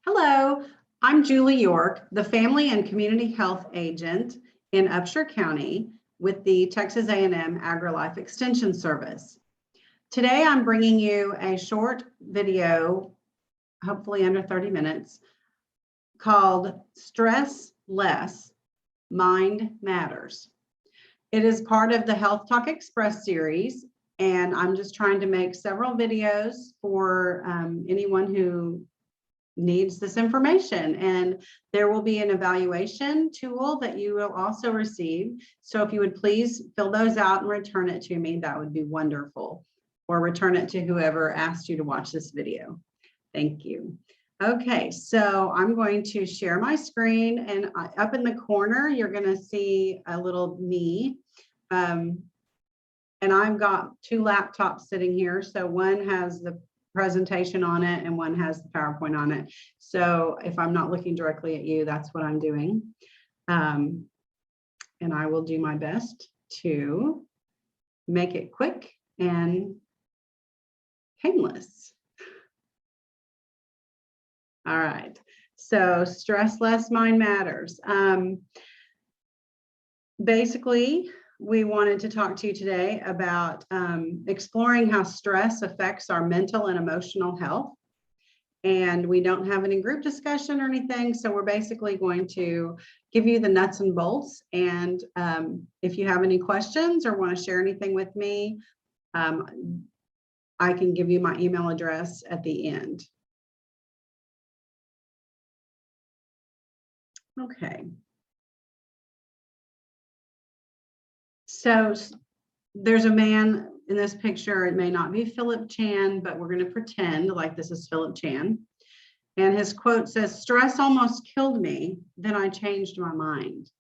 Hello, I'm Julie York, the Family and Community Health Agent in Upshur County with the Texas A&M AgriLife Extension Service. Today, I'm bringing you a short video, hopefully under 30 minutes, called Stress Less, Mind Matters. It is part of the Health Talk Express series, and I'm just trying to make several videos for anyone who needs this information. And there will be an evaluation tool that you will also receive. So if you would please fill those out and return it to me, that would be wonderful. Or return it to whoever asked you to watch this video. Thank you. Okay, so I'm going to share my screen, and up in the corner, you're going to see a little me. And I've got two laptops sitting here. So one has the presentation on it and one has the PowerPoint on it. So if I'm not looking directly at you, that's what I'm doing. And I will do my best to make it quick and painless. All right, so stress less, mind matters. Basically, we wanted to talk to you today about exploring how stress affects our mental and emotional health. And we don't have any group discussion or anything, so we're basically going to give you the nuts and bolts. And if you have any questions or want to share anything with me, I can give you my email address at the end. Okay. So there's a man in this picture. It may not be Philip Chan, but we're going to pretend like this is Philip Chan. And his quote says, "Stress almost killed me, then I changed my mind."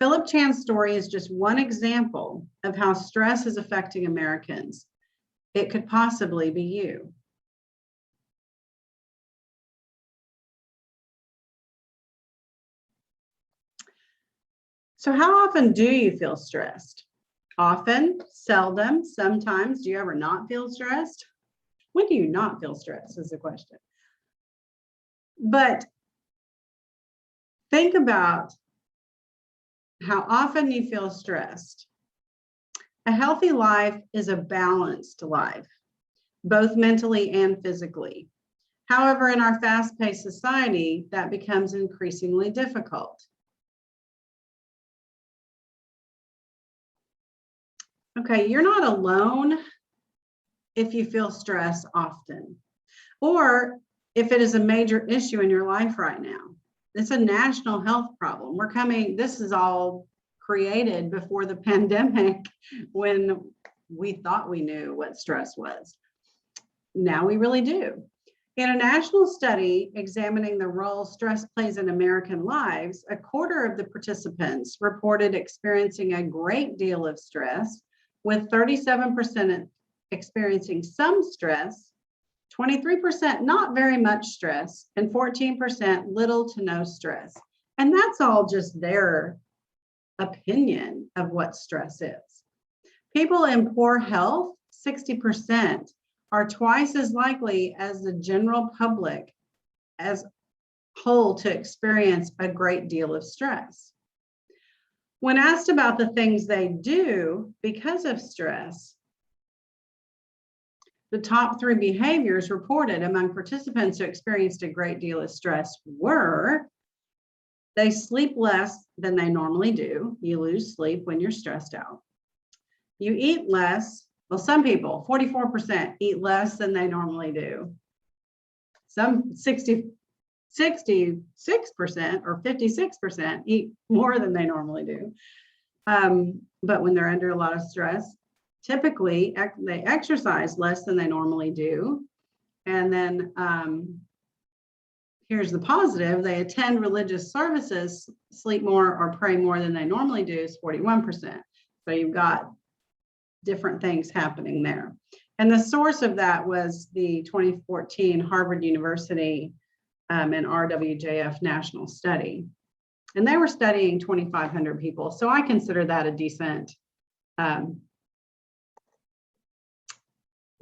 Philip Chan's story is just one example of how stress is affecting Americans. It could possibly be you. So how often do you feel stressed? Often, seldom, sometimes. Do you ever not feel stressed? When do you not feel stressed is the question. But think about how often you feel stressed. A healthy life is a balanced life, both mentally and physically. However, in our fast-paced society, that becomes increasingly difficult. Okay, you're not alone if you feel stress often, or if it is a major issue in your life right now. It's a national health problem. This is all created before the pandemic when we thought we knew what stress was. Now we really do. In a national study examining the role stress plays in American lives, a quarter of the participants reported experiencing a great deal of stress, with 37% experiencing some stress, 23% not very much stress, and 14% little to no stress. And that's all just their opinion of what stress is. People in poor health, 60%, are twice as likely as the general public as whole to experience a great deal of stress. When asked about the things they do because of stress, the top 3 behaviors reported among participants who experienced a great deal of stress were: they sleep less than they normally do. You lose sleep when you're stressed out. You eat less. Well, some people, 44%, eat less than they normally do. Some 66% or 56% eat more than they normally do. But when they're under a lot of stress, typically they exercise less than they normally do. And then here's the positive: they attend religious services, sleep more, or pray more than they normally do is 41%. So you've got different things happening there. And the source of that was the 2014 Harvard University and RWJF national study. And they were studying 2,500 people. So I consider that a decent, the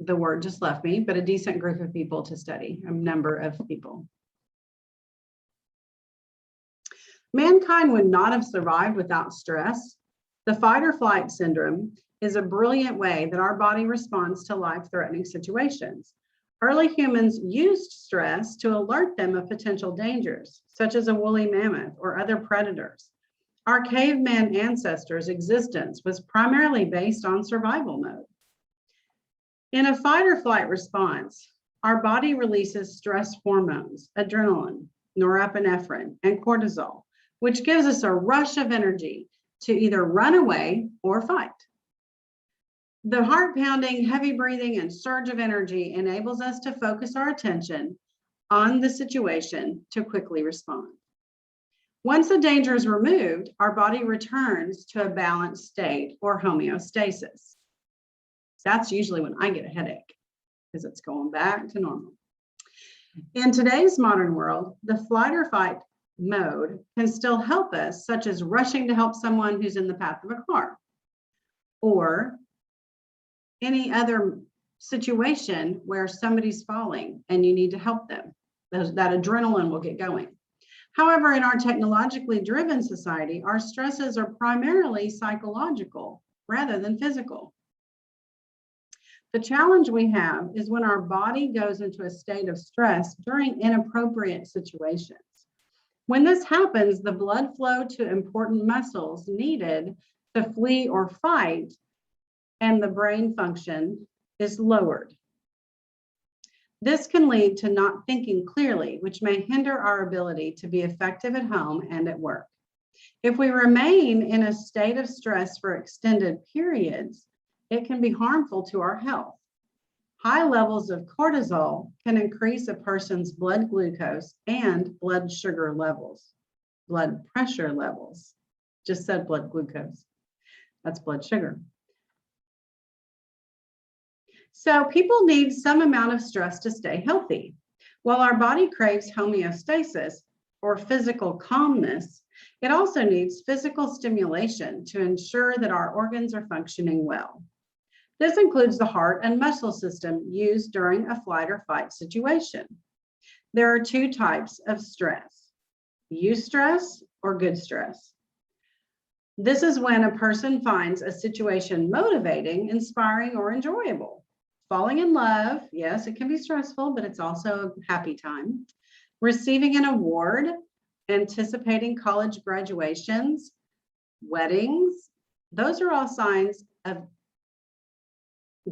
word just left me, but a decent group of people to study, a number of people. Mankind would not have survived without stress. The fight or flight syndrome is a brilliant way that our body responds to life-threatening situations. Early humans used stress to alert them of potential dangers, such as a woolly mammoth or other predators. Our caveman ancestors' existence was primarily based on survival mode. In a fight or flight response, our body releases stress hormones, adrenaline, norepinephrine, and cortisol, which gives us a rush of energy to either run away or fight. The heart pounding, heavy breathing, and surge of energy enables us to focus our attention on the situation to quickly respond. Once the danger is removed, our body returns to a balanced state or homeostasis. That's usually when I get a headache because it's going back to normal. In today's modern world, the flight or fight mode can still help us, such as rushing to help someone who's in the path of a car, or any other situation where somebody's falling and you need to help them. That adrenaline will get going. However, in our technologically driven society, our stresses are primarily psychological rather than physical. The challenge we have is when our body goes into a state of stress during inappropriate situations. When this happens, the blood flow to important muscles needed to flee or fight, and the brain function is lowered. This can lead to not thinking clearly, which may hinder our ability to be effective at home and at work. If we remain in a state of stress for extended periods, it can be harmful to our health. High levels of cortisol can increase a person's blood glucose and blood sugar levels, blood pressure levels. Just said blood glucose. That's blood sugar. So people need some amount of stress to stay healthy. While our body craves homeostasis or physical calmness, it also needs physical stimulation to ensure that our organs are functioning well. This includes the heart and muscle system used during a flight or fight situation. There are two types of stress: eustress or good stress. This is when a person finds a situation motivating, inspiring, or enjoyable. Falling in love, yes, it can be stressful, but it's also a happy time. Receiving an award, anticipating college graduations, weddings, those are all signs of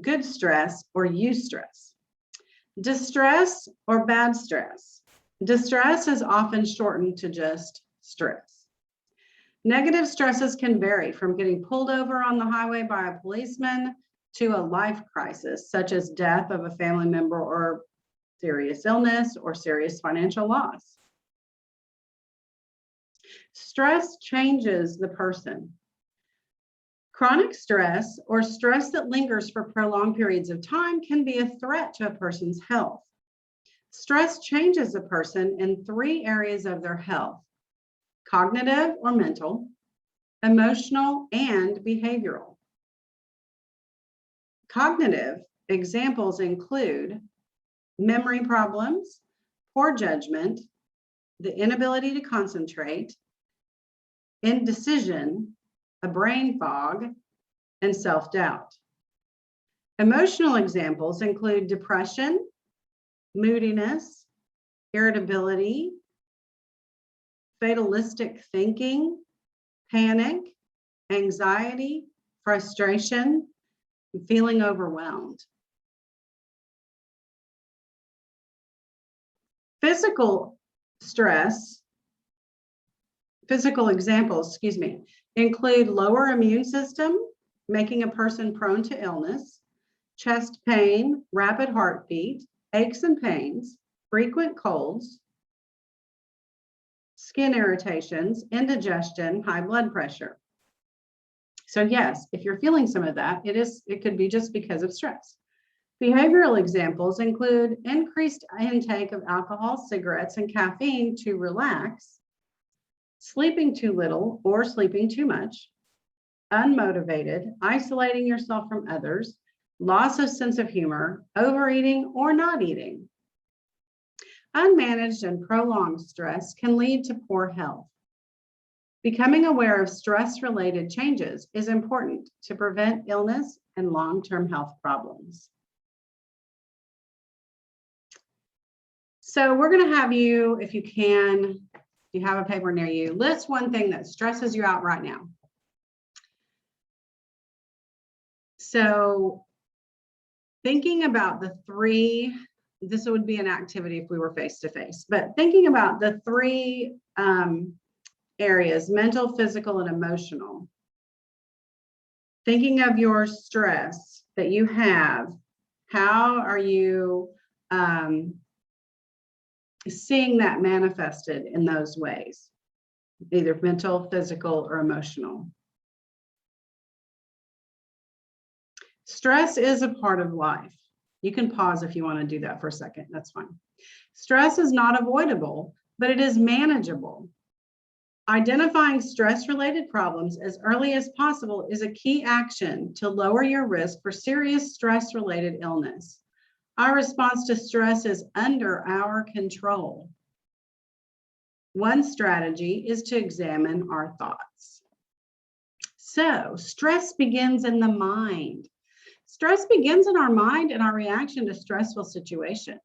good stress or eustress. Distress or bad stress. Distress is often shortened to just stress. Negative stresses can vary from getting pulled over on the highway by a policeman to a life crisis, such as death of a family member or serious illness or serious financial loss. Stress changes the person. Chronic stress or stress that lingers for prolonged periods of time can be a threat to a person's health. Stress changes a person in three areas of their health: cognitive or mental, emotional, and behavioral. Cognitive examples include memory problems, poor judgment, the inability to concentrate, indecision, a brain fog, and self-doubt. Emotional examples include depression, moodiness, irritability, fatalistic thinking, panic, anxiety, frustration, and feeling overwhelmed. Physical examples, include lower immune system, making a person prone to illness, chest pain, rapid heartbeat, aches and pains, frequent colds, skin irritations, indigestion, high blood pressure. So yes, if you're feeling some of that, it could be just because of stress. Behavioral examples include increased intake of alcohol, cigarettes, and caffeine to relax, sleeping too little or sleeping too much, unmotivated, isolating yourself from others, loss of sense of humor, overeating or not eating. Unmanaged and prolonged stress can lead to poor health. Becoming aware of stress-related changes is important to prevent illness and long-term health problems. So we're going to have you, if you can, if you have a paper near you, list one thing that stresses you out right now. So thinking about the three, this would be an activity if we were face-to-face, but thinking about the three areas, mental, physical, and emotional. Thinking of your stress that you have, how are you seeing that manifested in those ways, either mental, physical, or emotional? Stress is a part of life. You can pause if you want to do that for a second, that's fine. Stress is not avoidable, but it is manageable. Identifying stress-related problems as early as possible is a key action to lower your risk for serious stress-related illness. Our response to stress is under our control. One strategy is to examine our thoughts. So, stress begins in the mind. Stress begins in our mind and our reaction to stressful situations.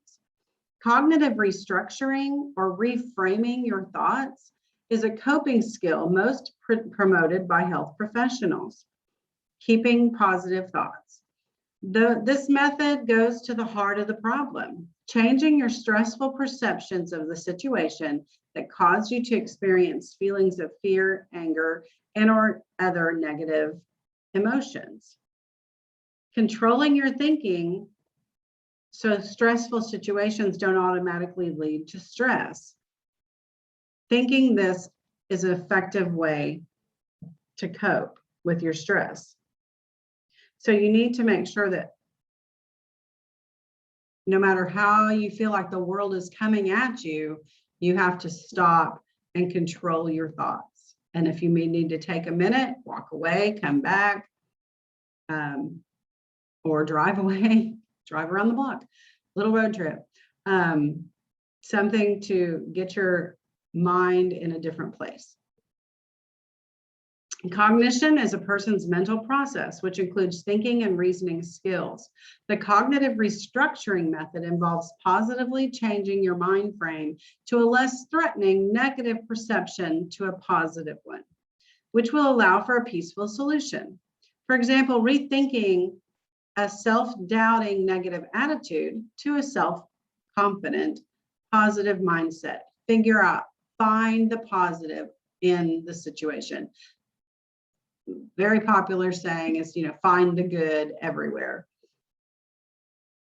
Cognitive restructuring or reframing your thoughts is a coping skill most promoted by health professionals. Keeping positive thoughts. This method goes to the heart of the problem, changing your stressful perceptions of the situation that caused you to experience feelings of fear, anger, and/or other negative emotions. Controlling your thinking so stressful situations don't automatically lead to stress. Thinking this is an effective way to cope with your stress. So you need to make sure that no matter how you feel like the world is coming at you, you have to stop and control your thoughts. And if you may need to take a minute, walk away, come back, or drive away, drive around the block, little road trip, something to get your mind in a different place. Cognition is a person's mental process, which includes thinking and reasoning skills. The cognitive restructuring method involves positively changing your mind frame to a less threatening negative perception to a positive one, which will allow for a peaceful solution. For example, rethinking a self-doubting negative attitude to a self-confident positive mindset. Figure out, find the positive in the situation. Very popular saying is, find the good everywhere.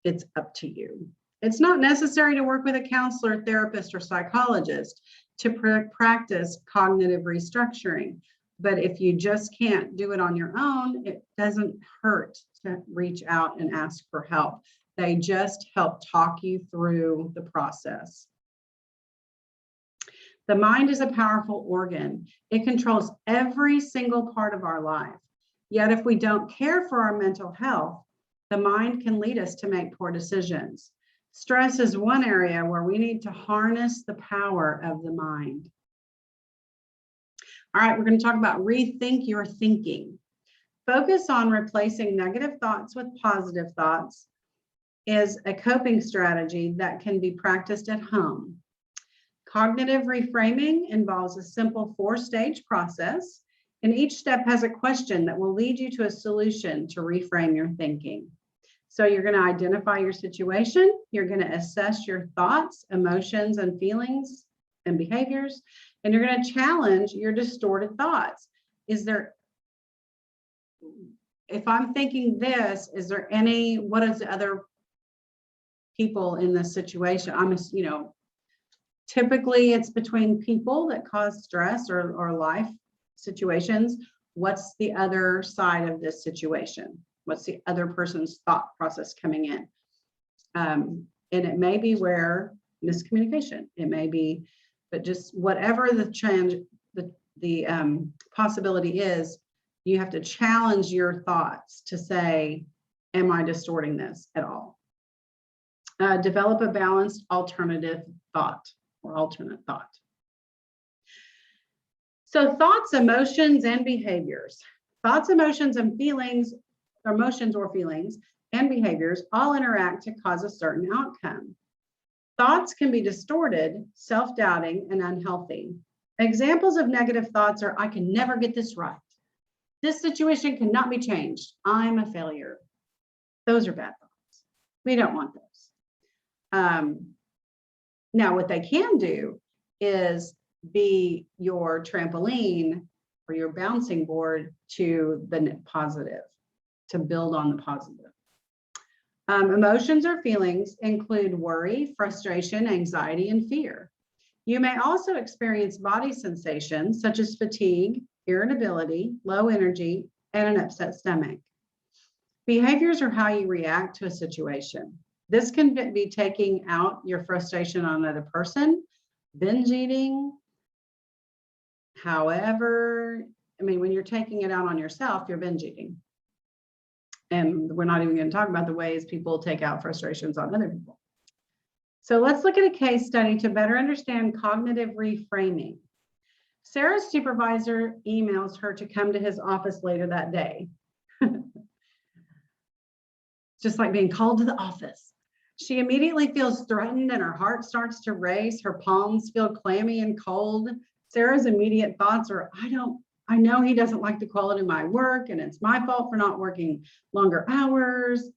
It's up to you. It's not necessary to work with a counselor, therapist, or psychologist to practice cognitive restructuring. But if you just can't do it on your own, it doesn't hurt to reach out and ask for help. They just help talk you through the process. The mind is a powerful organ. It controls every single part of our life. Yet if we don't care for our mental health, the mind can lead us to make poor decisions. Stress is one area where we need to harness the power of the mind. All right, we're going to talk about rethink your thinking. Focus on replacing negative thoughts with positive thoughts is a coping strategy that can be practiced at home. Cognitive reframing involves a simple 4-stage process, and each step has a question that will lead you to a solution to reframe your thinking. So you're going to identify your situation, you're going to assess your thoughts, emotions, and feelings and behaviors, and you're going to challenge your distorted thoughts. If I'm thinking this, what is the other people in this situation? Typically it's between people that cause stress or life situations. What's the other side of this situation? What's the other person's thought process coming in? And it may be where miscommunication, it may be, but just whatever the change, the possibility is, you have to challenge your thoughts to say, am I distorting this at all? Develop a balanced alternative thought or alternate thought. So thoughts, emotions, and behaviors. Thoughts, emotions, and feelings, emotions or feelings and behaviors all interact to cause a certain outcome. Thoughts can be distorted, self-doubting, and unhealthy. Examples of negative thoughts are, I can never get this right. This situation cannot be changed. I'm a failure. Those are bad thoughts. We don't want those. Now, what they can do is be your trampoline or your bouncing board to the positive, to build on the positive. Emotions or feelings include worry, frustration, anxiety, and fear. You may also experience body sensations such as fatigue, irritability, low energy, and an upset stomach. Behaviors are how you react to a situation. This can be taking out your frustration on another person, binge eating. However, when you're taking it out on yourself, you're binge eating. And we're not even going to talk about the ways people take out frustrations on other people. So let's look at a case study to better understand cognitive reframing. Sarah's supervisor emails her to come to his office later that day. Just like being called to the office. She immediately feels threatened and her heart starts to race. Her palms feel clammy and cold. Sarah's immediate thoughts are, I know he doesn't like the quality of my work and it's my fault for not working longer hours.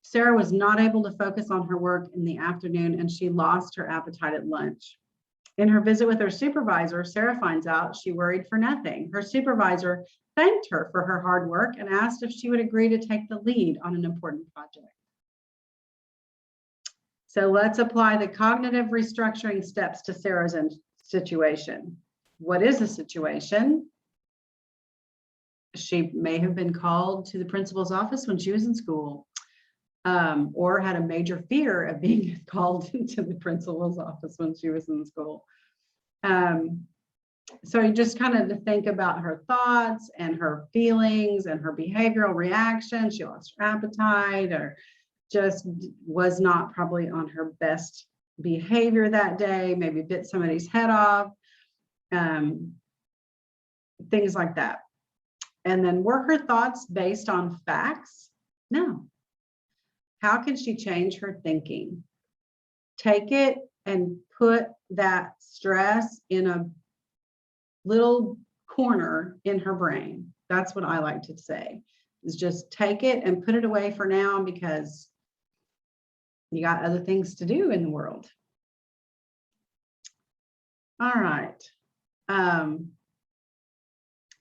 Sarah was not able to focus on her work in the afternoon and she lost her appetite at lunch. In her visit with her supervisor, Sarah finds out she worried for nothing. Her supervisor thanked her for her hard work and asked if she would agree to take the lead on an important project. So let's apply the cognitive restructuring steps to Sarah's situation. What is the situation? She may have been called to the principal's office when she was in school, or had a major fear of being called to the principal's office when she was in school. So you just kind of to think about her thoughts and her feelings and her behavioral reaction. She lost her appetite or just was not probably on her best behavior that day, maybe bit somebody's head off, things like that. And then were her thoughts based on facts? No. How can she change her thinking? Take it and put that stress in a little corner in her brain. That's what I like to say, is just take it and put it away for now because you got other things to do in the world. All right.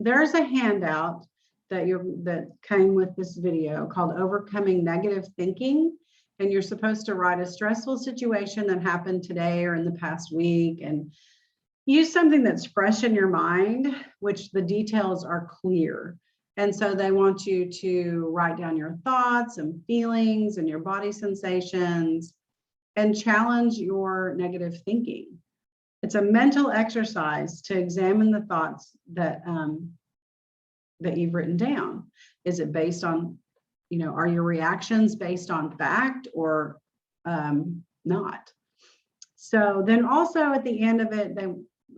There's a handout that came with this video called Overcoming Negative Thinking. And you're supposed to write a stressful situation that happened today or in the past week and use something that's fresh in your mind, which the details are clear. And so they want you to write down your thoughts and feelings and your body sensations and challenge your negative thinking. It's a mental exercise to examine the thoughts that you've written down. Is it based on, are your reactions based on fact or not? So then also at the end of it,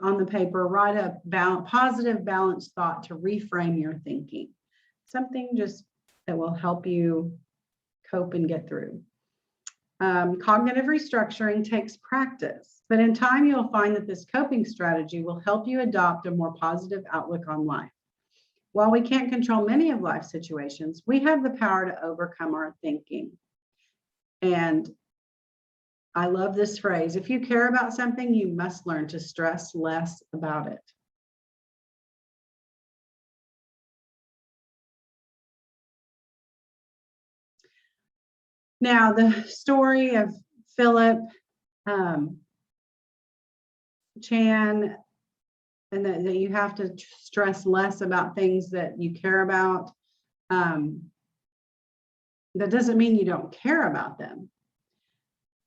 on the paper, write a positive, balanced thought to reframe your thinking. Something just that will help you cope and get through. Cognitive restructuring takes practice, but in time you'll find that this coping strategy will help you adopt a more positive outlook on life. While we can't control many of life's situations, we have the power to overcome our thinking. And I love this phrase, if you care about something, you must learn to stress less about it. Now, the story of Philip Chan, and that you have to stress less about things that you care about. That doesn't mean you don't care about them,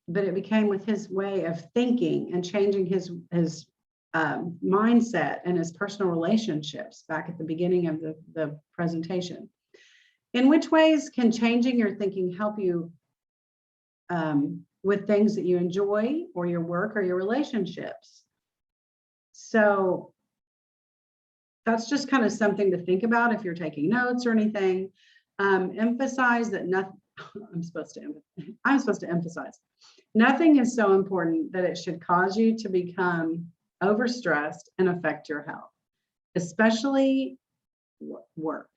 but it became with his way of thinking and changing his mindset and his personal relationships back at the beginning of the presentation. In which ways can changing your thinking help you with things that you enjoy or your work or your relationships? So that's just kind of something to think about if you're taking notes or anything. Emphasize that nothing, I'm supposed to emphasize, nothing is so important that it should cause you to become overstressed and affect your health, especially work.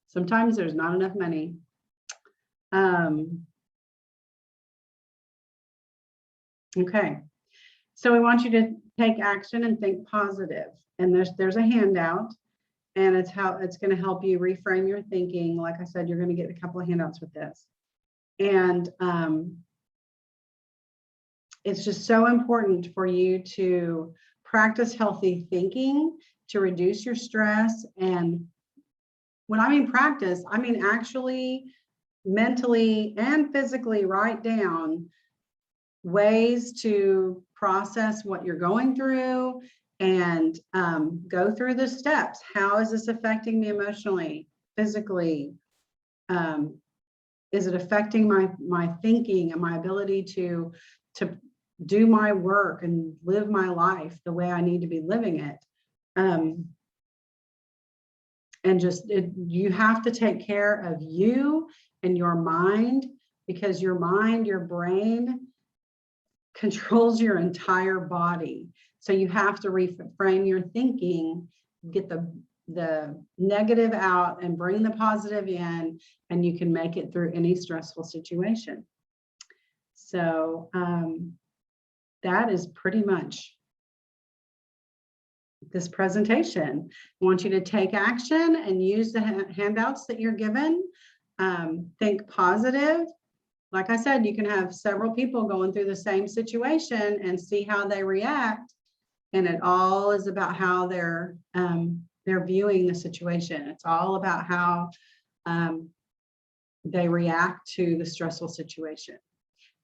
Sometimes there's not enough money. Okay, so we want you to take action and think positive. And there's a handout, and it's going to help you reframe your thinking. Like I said, you're going to get a couple of handouts with this. And it's just so important for you to practice healthy thinking to reduce your stress. And when I mean practice, I mean actually mentally and physically write down ways to process what you're going through and go through the steps. How is this affecting me emotionally, physically? Is it affecting my thinking and my ability to do my work and live my life the way I need to be living it? And just you have to take care of you and your mind, because your mind, your brain controls your entire body. So you have to reframe your thinking, get the negative out and bring the positive in, and you can make it through any stressful situation. So that is pretty much this presentation. I want you to take action and use the handouts that you're given. Think positive. Like I said, you can have several people going through the same situation and see how they react. And it all is about how they're viewing the situation. It's all about how they react to the stressful situation.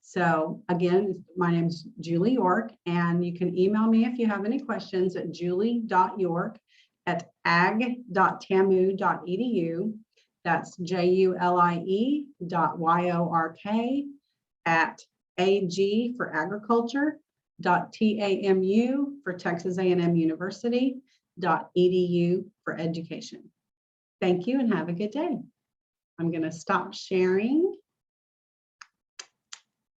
So again, my name's Julie York, and you can email me if you have any questions at julie.york@ag.tamu.edu. That's julie.york@ag for agriculture.tamu for Texas A&M University.edu for education. Thank you and have a good day. I'm going to stop sharing.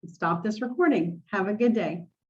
Stop this recording. Have a good day.